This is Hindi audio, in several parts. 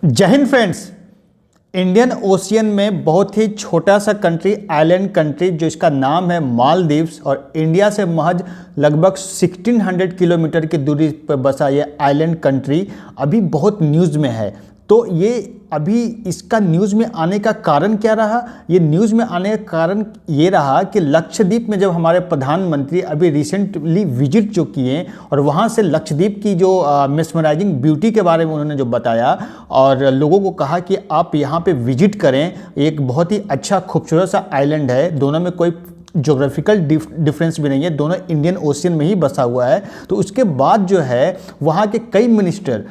जय हिंद फ्रेंड्स। इंडियन ओशियन में बहुत ही छोटा सा कंट्री, आइलैंड कंट्री, जो इसका नाम है मालदीव्स, और इंडिया से महज लगभग 1600 किलोमीटर की दूरी पर बसा ये आइलैंड कंट्री अभी बहुत न्यूज़ में है। तो ये अभी इसका न्यूज़ में आने का कारण क्या रहा? ये न्यूज़ में आने का कारण ये रहा कि लक्षद्वीप में जब हमारे प्रधानमंत्री अभी रिसेंटली विजिट जो किए और वहाँ से लक्षद्वीप की जो मेस्मराइजिंग ब्यूटी के बारे में उन्होंने जो बताया और लोगों को कहा कि आप यहाँ पे विजिट करें, एक बहुत ही अच्छा खूबसूरत सा आइलैंड है, दोनों में कोई ज्योग्राफिकल डिफरेंस भी नहीं है, दोनों इंडियन ओशियन में ही बसा हुआ है। तो उसके बाद जो है वहाँ के कई मिनिस्टर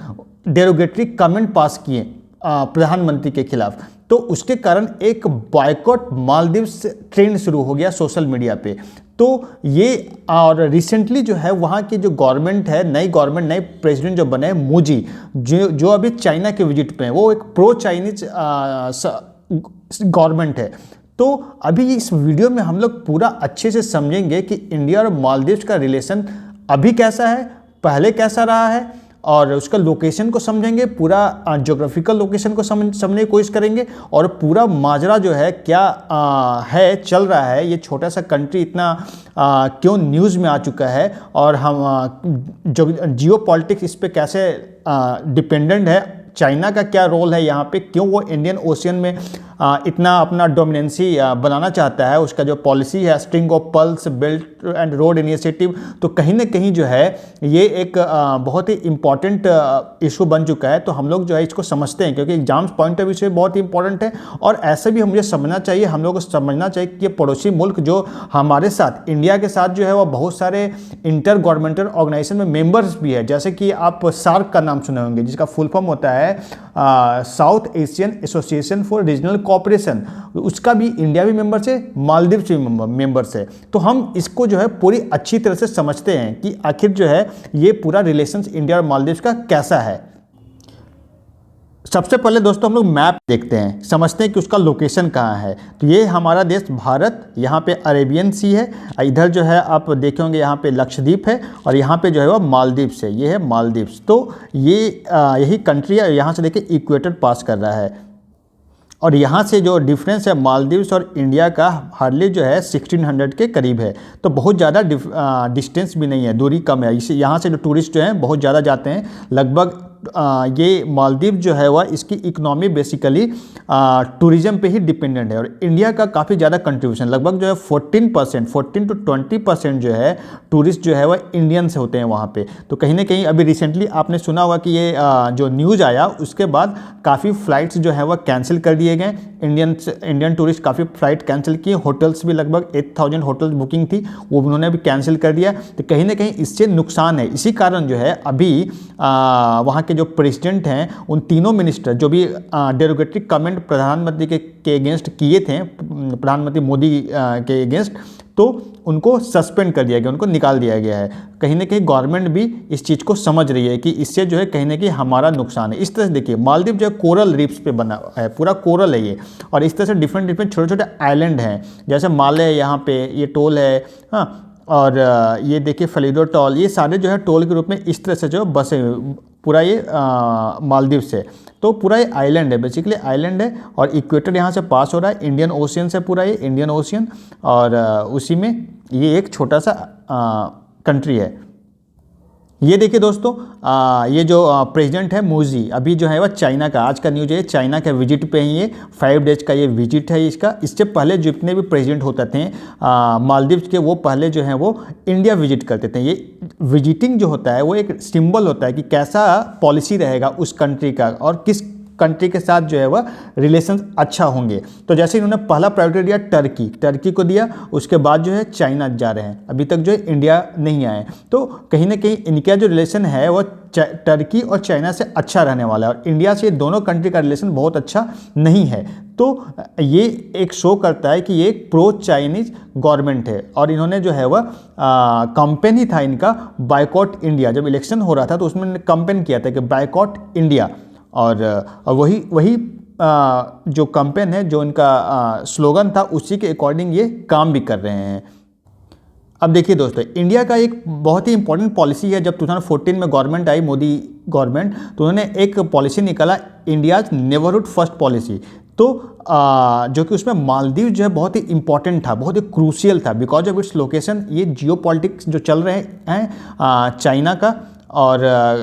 डेरोगेटरी कमेंट पास किए प्रधानमंत्री के खिलाफ। तो उसके कारण एक बॉयकॉट मालदीव्स ट्रेंड शुरू हो गया सोशल मीडिया पे। तो ये और रिसेंटली जो है वहाँ की जो गवर्नमेंट है, नई गवर्नमेंट, नए प्रेसिडेंट जो बने मोदी, जो अभी चाइना के विजिट पे हैं, वो एक प्रो चाइनीज गवर्नमेंट है। तो अभी इस वीडियो में हम लोग पूरा अच्छे से समझेंगे कि इंडिया और मालदीव्स का रिलेशन अभी कैसा है, पहले कैसा रहा है, और उसका लोकेशन को समझेंगे, पूरा ज्योग्राफिकल लोकेशन को समझने की कोशिश करेंगे, और पूरा माजरा जो है क्या है, चल रहा है, ये छोटा सा कंट्री इतना क्यों न्यूज़ में आ चुका है, और हम जो जियो पॉलिटिक्स इस पे कैसे डिपेंडेंट है, चाइना का क्या रोल है यहाँ पे, क्यों वो इंडियन ओशियन में इतना अपना डोमिनेंसी बनाना चाहता है, उसका जो पॉलिसी है string of pearls belt and road initiative, तो कहीं ना कहीं जो है ये एक बहुत ही इम्पॉर्टेंट इशू बन चुका है। तो हम लोग जो है इसको समझते हैं, क्योंकि एग्जाम्स पॉइंट ऑफ व्यू से बहुत ही इंपॉर्टेंट है, और ऐसे भी मुझे समझना चाहिए, हम लोग को समझना चाहिए कि ये पड़ोसी मुल्क जो हमारे साथ, इंडिया के साथ जो है वो बहुत सारे इंटर गवर्नमेंटल ऑर्गेनाइजेशन में मेंबर्स भी है, जैसे कि आप सार्क का नाम सुने होंगे, जिसका फुल फॉर्म होता है south Asian association for regional cooperation. उसका भी इंडिया भी मेंबर्स है, मालदीव्स भी मेंबर्स है। तो हम इसको जो है पूरी अच्छी तरह से समझते हैं कि आखिर जो है ये पूरा रिलेशंस इंडिया और मालदीव्स का कैसा है। सबसे पहले दोस्तों हम लोग मैप देखते हैं, समझते हैं कि उसका लोकेशन कहाँ है। तो ये हमारा देश भारत, यहाँ पे अरेबियन सी है, इधर जो है आप देखे होंगे यहाँ पे लक्षद्वीप है, और यहाँ पे जो है वो मालदीव्स है, ये है मालदीव्स। तो ये यही कंट्री है, यहाँ से देखिए इक्वेटर पास कर रहा है, और यहाँ से जो डिफरेंस है मालदीव्स और इंडिया का हार्डली जो है 1600 के करीब है। तो बहुत ज़्यादा डिस्टेंस भी नहीं है, दूरी कम है। इसे यहाँ से जो टूरिस्ट जो हैं बहुत ज़्यादा जाते हैं, लगभग ये मालदीव जो है वह इसकी इकोनॉमी बेसिकली टूरिज्म पे ही डिपेंडेंट है, और इंडिया का काफ़ी ज़्यादा कंट्रीब्यूशन, लगभग जो है 14 to 20% जो है टूरिस्ट जो है वह इंडियन से होते हैं वहाँ पे। तो कहीं ना कहीं अभी रिसेंटली आपने सुना होगा कि ये जो न्यूज़ आया उसके बाद काफ़ी फ़्लाइट्स जो है वह कैंसिल कर दिए गए, इंडियन टूरिस्ट काफ़ी फ़्लाइट कैंसिल किए, होटल्स भी लगभग 8000 होटल्स बुकिंग थी, वो उन्होंने भी कैंसिल कर दिया। तो कहीं ना कहीं इससे नुकसान है। इसी कारण जो है अभी वहाँ के जो प्रेसिडेंट हैं, उन तीनों मिनिस्टर जो भी डेरोगेटरी कमेंट प्रधानमंत्री के अगेंस्ट किए थे, प्रधानमंत्री मोदी के अगेंस्ट, तो उनको सस्पेंड कर दिया गया, उनको निकाल दिया गया है। कहीं ना कहीं गवर्नमेंट भी इस चीज़ को समझ रही है कि इससे जो है कहीं ना कहीं हमारा नुकसान है। इस तरह से देखिए मालदीव जो है कोरल रीफ्स पे बना है, पूरा कोरल है ये, और इस तरह से डिफरेंट छोटे छोटे आइलैंड हैं, जैसे माले है यहाँ पे, ये टोल है, हाँ, और ये देखिए फलीडो टोल, ये सारे जो है टोल के रूप में इस तरह से जो बसे पूरा ये मालदीव से। तो पूरा ये आइलैंड है, बेसिकली आइलैंड है, और इक्वेटर यहाँ से पास हो रहा है, इंडियन ओशियन से, पूरा ये इंडियन ओशियन, और उसी में ये एक छोटा सा कंट्री है। ये देखिए दोस्तों, ये जो प्रेसिडेंट है मोदी, अभी जो है वह चाइना का, आज का न्यूज है, चाइना के विजिट पे ही ये 5 डेज का ये विजिट है इसका। इससे पहले जितने भी प्रेसिडेंट होते थे मालदीव्स के, वो पहले जो है वो इंडिया विजिट करते थे। ये विजिटिंग जो होता है वो एक सिंबल होता है कि कैसा पॉलिसी रहेगा उस कंट्री का, और किस कंट्री के साथ जो है वह रिलेशंस अच्छा होंगे। तो जैसे इन्होंने पहला प्रायोरिटी दिया टर्की को दिया, उसके बाद जो है चाइना जा रहे हैं, अभी तक जो है इंडिया नहीं आए। तो कहीं ना कहीं इनका जो रिलेशन है वो टर्की और चाइना से अच्छा रहने वाला है, और इंडिया से दोनों कंट्री का रिलेशन बहुत अच्छा नहीं है। तो ये एक शो करता है कि ये एक प्रो चाइनीज गवर्नमेंट है, और इन्होंने जो है वह कैंपेन ही था इनका बायकॉट इंडिया। जब इलेक्शन हो रहा था तो उसमें कैंपेन किया था कि बायकॉट इंडिया, और वही जो कैंपेन है, जो इनका स्लोगन था, उसी के अकॉर्डिंग ये काम भी कर रहे हैं। अब देखिए दोस्तों, इंडिया का एक बहुत ही इंपॉर्टेंट पॉलिसी है। जब 2014 में गवर्नमेंट आई, मोदी गवर्नमेंट, तो उन्होंने एक पॉलिसी निकाला, इंडियाज नेबरहुड फर्स्ट पॉलिसी। तो जो कि उसमें मालदीव जो है बहुत ही इंपॉर्टेंट था, बहुत ही क्रूशियल था, बिकॉज ऑफ इट्स लोकेशन। ये जियो पॉलिटिक्स जो चल रहे हैं चाइना का, और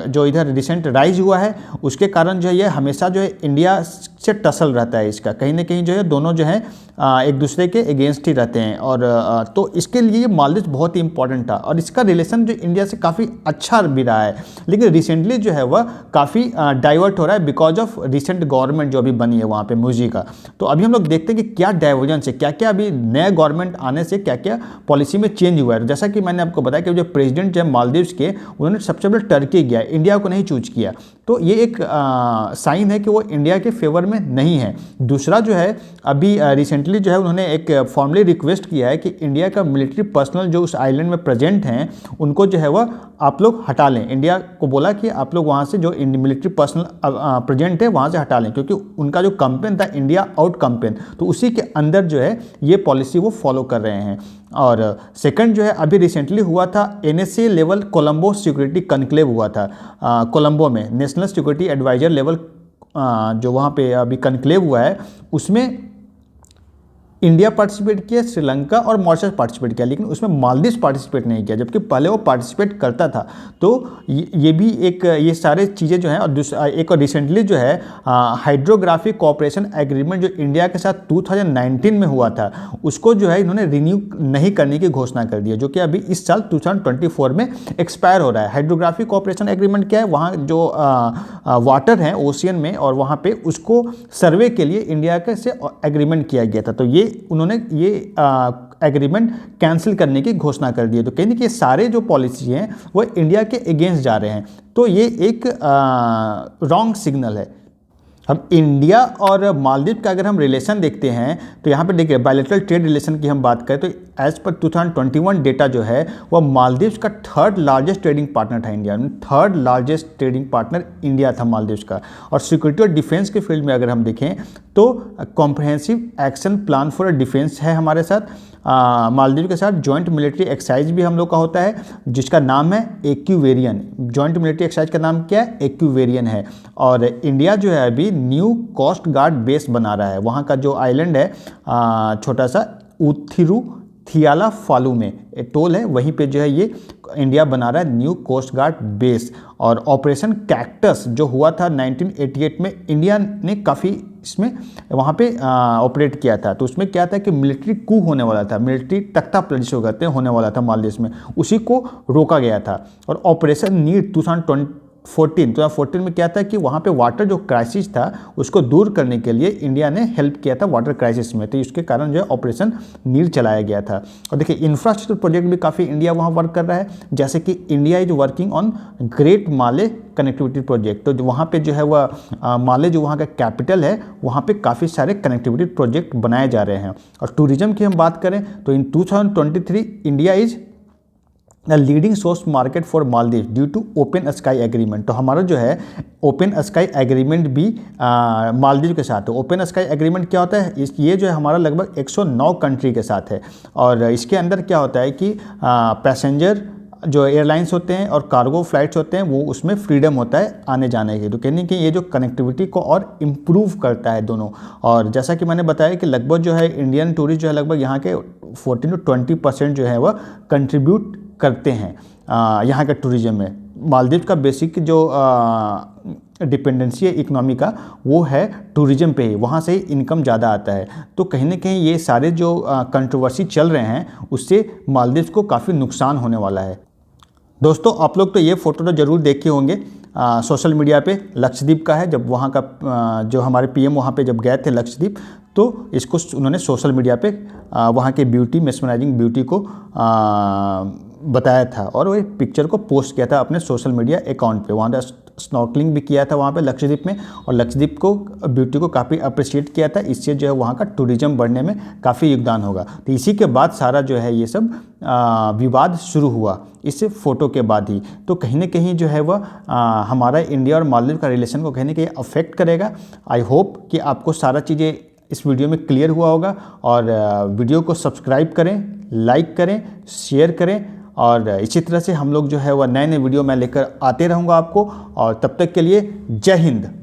जो इधर रिसेंट राइज हुआ है, उसके कारण जो है ये हमेशा जो है इंडिया से टसल रहता है। इसका कहीं ना कहीं जो है दोनों जो है एक दूसरे के अगेंस्ट ही रहते हैं। और तो इसके लिए ये मालदीव बहुत ही इंपॉर्टेंट था, और इसका रिलेशन जो इंडिया से काफ़ी अच्छा भी रहा है। लेकिन रिसेंटली जो है वह काफ़ी डाइवर्ट हो रहा है बिकॉज ऑफ रिसेंट गवर्नमेंट जो अभी बनी है वहाँ पे मोदी का। तो अभी हम लोग देखते हैं कि क्या डाइवर्जेंस है, क्या क्या अभी नया गवर्नमेंट आने से क्या क्या पॉलिसी में चेंज हुआ है। जैसा कि मैंने आपको बताया कि जो प्रेसिडेंट जो है मालदीव के, उन्होंने सबसे पहले टर्की गया, इंडिया को नहीं चूज किया। तो ये एक साइन है कि वो इंडिया के फेवर में नहीं है। दूसरा जो है, अभी रिसेंटली जो है उन्होंने एक फॉर्मली रिक्वेस्ट किया है कि इंडिया का मिलिट्री पर्सनल जो उस आइलैंड में प्रेजेंट हैं, उनको जो है वह आप लोग हटा लें। इंडिया को बोला कि आप लोग वहाँ से जो मिलिट्री पर्सनल प्रेजेंट है वहाँ से हटा लें, क्योंकि उनका जो कैंपेन था इंडिया आउट कैंपेन, तो उसी के अंदर जो है ये पॉलिसी वो फॉलो कर रहे हैं। और सेकंड जो है, अभी रिसेंटली हुआ था NSA level Colombo security conclave हुआ था कोलंबो में, नेशनल सिक्योरिटी एडवाइजर लेवल जो वहाँ पे अभी कनक्लेव हुआ है, उसमें इंडिया पार्टिसिपेट किया, श्रीलंका और मॉरिशस पार्टिसिपेट किया, लेकिन उसमें मालदीव पार्टिसिपेट नहीं किया, जबकि पहले वो पार्टिसिपेट करता था। तो ये भी एक, ये सारे चीज़ें जो हैं। और दूसरा एक और रिसेंटली जो है हाइड्रोग्राफिक कोऑपरेशन एग्रीमेंट जो इंडिया के साथ 2019 में हुआ था, उसको जो है इन्होंने रिन्यू नहीं करने की घोषणा कर दी है, जो कि अभी इस साल 2024 में एक्सपायर हो रहा है। हाइड्रोग्राफिक कोऑपरेशन एग्रीमेंट क्या है, वहाँ जो वाटर हैं ओशियन में, और वहाँ पे उसको सर्वे के लिए इंडिया के से एग्रीमेंट किया गया था। तो ये उन्होंने ये एग्रीमेंट कैंसिल करने की घोषणा कर दी है। तो कहने कि ये सारे जो पॉलिसी हैं वो इंडिया के अगेंस्ट जा रहे हैं। तो ये एक रॉन्ग सिग्नल है। अब इंडिया और मालदीव का अगर हम रिलेशन देखते हैं, तो यहाँ पे देखिए बायलैटरल ट्रेड रिलेशन की हम बात करें तो एज पर 2021 डेटा जो है वह मालदीव का थर्ड लार्जेस्ट ट्रेडिंग पार्टनर था इंडिया में। Third largest trading partner India था मालदीव का। और सिक्योरिटी और डिफेंस के फील्ड में अगर हम देखें तो comprehensive action plan for defence है हमारे साथ। मालदीव के साथ जॉइंट मिलिट्री एक्सरसाइज भी हम लोग का होता है, जिसका नाम है एक्यूवेरियन। जॉइंट मिलिट्री एक्सरसाइज का नाम क्या है, एक्यूवेरियन है। और इंडिया जो है अभी न्यू कोस्ट गार्ड बेस बना रहा है, वहाँ का जो आइलैंड है छोटा सा उथिरू थियाला फालू में टोल है, वहीं पे जो है ये इंडिया बना रहा है न्यू कोस्ट गार्ड बेस। और ऑपरेशन कैक्टस जो हुआ था 1988 में, इंडिया ने काफ़ी इसमें वहाँ पे ऑपरेट किया था। तो उसमें क्या था कि मिलिट्री कू होने वाला था, मिलिट्री तख्ता जिसको कहते हैं होने वाला था मालदीव में, उसी को रोका गया था। और ऑपरेशन नीड 2014 में क्या था कि वहाँ पे वाटर जो क्राइसिस था उसको दूर करने के लिए इंडिया ने हेल्प किया था वाटर क्राइसिस में। तो इसके कारण जो है ऑपरेशन नीर चलाया गया था। और देखिए इंफ्रास्ट्रक्चर प्रोजेक्ट भी काफ़ी इंडिया वहाँ वर्क कर रहा है, जैसे कि India is working on great Male connectivity project. तो वहाँ पे जो है वह माले जो वहाँ का कैपिटल है, वहाँ पे काफ़ी सारे कनेक्टिविटी प्रोजेक्ट बनाए जा रहे हैं। और टूरिज्म की हम बात करें तो in 2023 India is the leading source market for Maldives due to open sky agreement. तो हमारा जो है ओपन स्काई एग्रीमेंट भी मालदीव के साथ है। ओपन स्काई एग्रीमेंट क्या होता है, ये जो है हमारा लगभग 109 कंट्री के साथ है। और इसके अंदर क्या होता है कि पैसेंजर जो एयरलाइंस होते हैं और कार्गो फ्लाइट्स होते हैं वो उसमें फ्रीडम होता है आने जाने की। तो कहने कि ये जो कनेक्टिविटी को और इम्प्रूव करता है दोनों। और जैसा कि मैंने बताया कि लगभग जो है इंडियन टूरिस्ट जो है लगभग यहाँ के 14 to 20% जो है वह कंट्रीब्यूट करते हैं यहाँ के टूरिज्म में। मालदीव का बेसिक जो डिपेंडेंसी है इकोनॉमी का वो है टूरिज्म पे ही, वहाँ से ही इनकम ज़्यादा आता है। तो कहीं ना कहीं ये सारे जो कंट्रोवर्सी चल रहे हैं उससे मालदीव को काफ़ी नुकसान होने वाला है। दोस्तों आप लोग तो ये फ़ोटो तो ज़रूर देखे होंगे सोशल मीडिया पे, लक्षद्वीप का है। जब वहाँ का जो हमारे पीएम वहाँ पे जब गए थे लक्षद्वीप, तो इसको उन्होंने सोशल मीडिया पे वहाँ के ब्यूटी मेस्मराइजिंग ब्यूटी को बताया था और वो पिक्चर को पोस्ट किया था अपने सोशल मीडिया अकाउंट पे। वहाँ स्नॉर्कलिंग भी किया था वहाँ पे लक्षद्वीप में, और लक्षद्वीप को ब्यूटी को काफ़ी अप्रिशिएट किया था। इससे जो है वहाँ का टूरिज्म बढ़ने में काफ़ी योगदान होगा। तो इसी के बाद सारा जो है ये सब विवाद शुरू हुआ इस फोटो के बाद ही। तो कहीं ना कहीं जो है वह हमारा इंडिया और मालदीव का रिलेशन को कहीं ना कहीं अफेक्ट करेगा। आई होप कि आपको सारा चीज़ें इस वीडियो में क्लियर हुआ होगा। और वीडियो को सब्सक्राइब करें, लाइक करें, शेयर करें, और इसी तरह से हम लोग जो है वह नए नए वीडियो मैं लेकर आते रहूँगा आपको। और तब तक के लिए जय हिंद।